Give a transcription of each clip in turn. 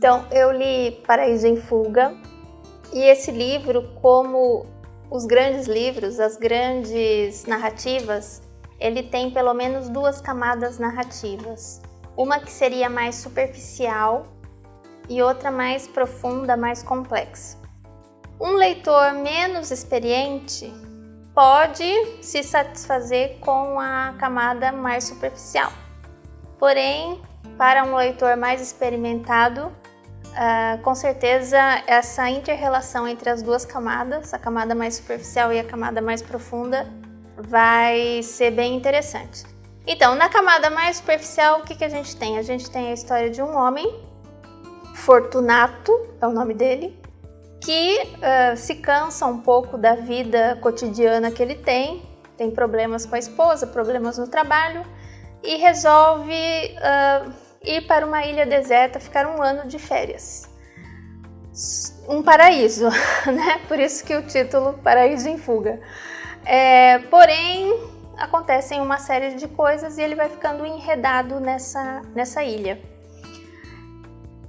Então, eu li Paraíso em Fuga, e esse livro, como os grandes livros, as grandes narrativas, ele tem pelo menos 2 camadas narrativas. Uma que seria mais superficial e outra mais profunda, mais complexa. Um leitor menos experiente pode se satisfazer com a camada mais superficial. Porém, para um leitor mais experimentado, com certeza essa inter-relação entre as 2 camadas, a camada mais superficial e a camada mais profunda, vai ser bem interessante. Então, na camada mais superficial, o que a gente tem? A gente tem a história de um homem, Fortunato é o nome dele, que se cansa um pouco da vida cotidiana que ele tem problemas com a esposa, problemas no trabalho, e resolve ir para uma ilha deserta, ficar um ano de férias. Um paraíso, né? Por isso que o título Paraíso em Fuga. Porém, acontecem uma série de coisas e ele vai ficando enredado nessa ilha.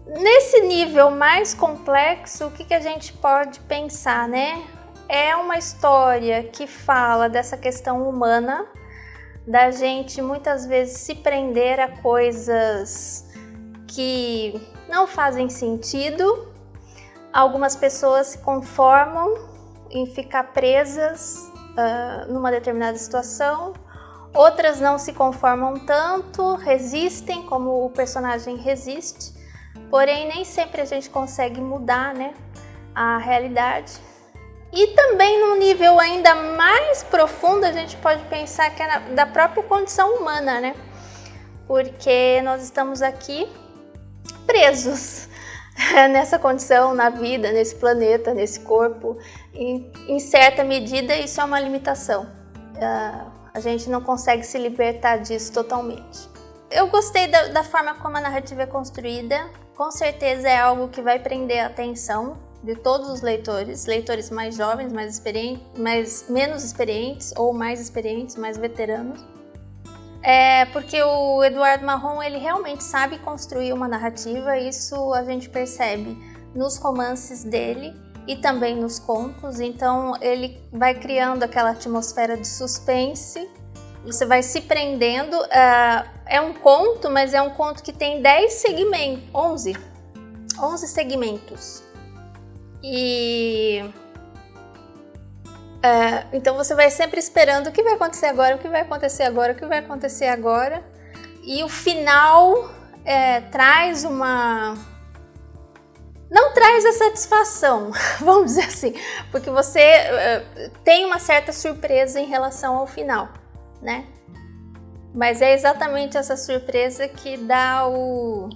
Nesse nível mais complexo, o que a gente pode pensar, né? É uma história que fala dessa questão humana, da gente muitas vezes se prender a coisas que não fazem sentido. Algumas pessoas se conformam em ficar presas numa determinada situação, outras não se conformam tanto, resistem, como o personagem resiste, porém nem sempre a gente consegue mudar, né, a realidade. E também num nível ainda mais profundo a gente pode pensar que é da própria condição humana, né? Porque nós estamos aqui presos nessa condição, na vida, nesse planeta, nesse corpo. Em certa medida isso é uma limitação. A gente não consegue se libertar disso totalmente. Eu gostei da forma como a narrativa é construída. Com certeza é algo que vai prender a atenção de todos os leitores mais jovens, mais experientes, menos experientes ou mais experientes, mais veteranos. Porque o Eduardo Marron, ele realmente sabe construir uma narrativa, isso a gente percebe nos romances dele e também nos contos. Então ele vai criando aquela atmosfera de suspense, você vai se prendendo. É um conto, mas é um conto que tem 10 segmentos, 11 segmentos. Então você vai sempre esperando o que vai acontecer agora, o que vai acontecer agora, o que vai acontecer agora. E o final traz não traz a satisfação, vamos dizer assim, porque você tem uma certa surpresa em relação ao final, né? Mas é exatamente essa surpresa que dá o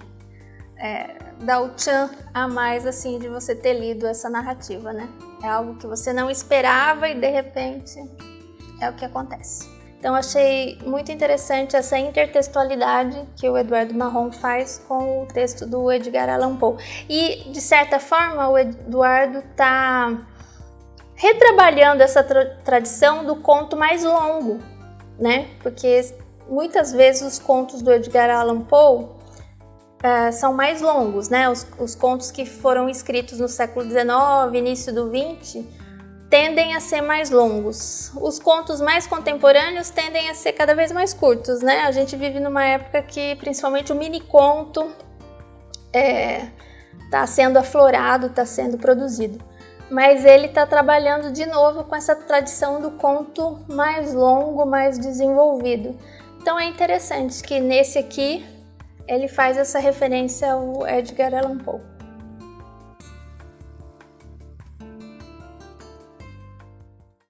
tchan a mais, assim, de você ter lido essa narrativa, né? É algo que você não esperava e de repente é o que acontece. Então achei muito interessante essa intertextualidade que o Eduardo Marron faz com o texto do Edgar Allan Poe. E de certa forma o Eduardo está retrabalhando essa tradição do conto mais longo, né? Porque muitas vezes os contos do Edgar Allan Poe são mais longos, né? Os contos que foram escritos no século XIX, início do XX, tendem a ser mais longos. Os contos mais contemporâneos tendem a ser cada vez mais curtos, né? A gente vive numa época que principalmente o mini-conto está sendo aflorado, está sendo produzido. Mas ele está trabalhando de novo com essa tradição do conto mais longo, mais desenvolvido. Então é interessante que nesse aqui ele faz essa referência ao Edgar Allan Poe.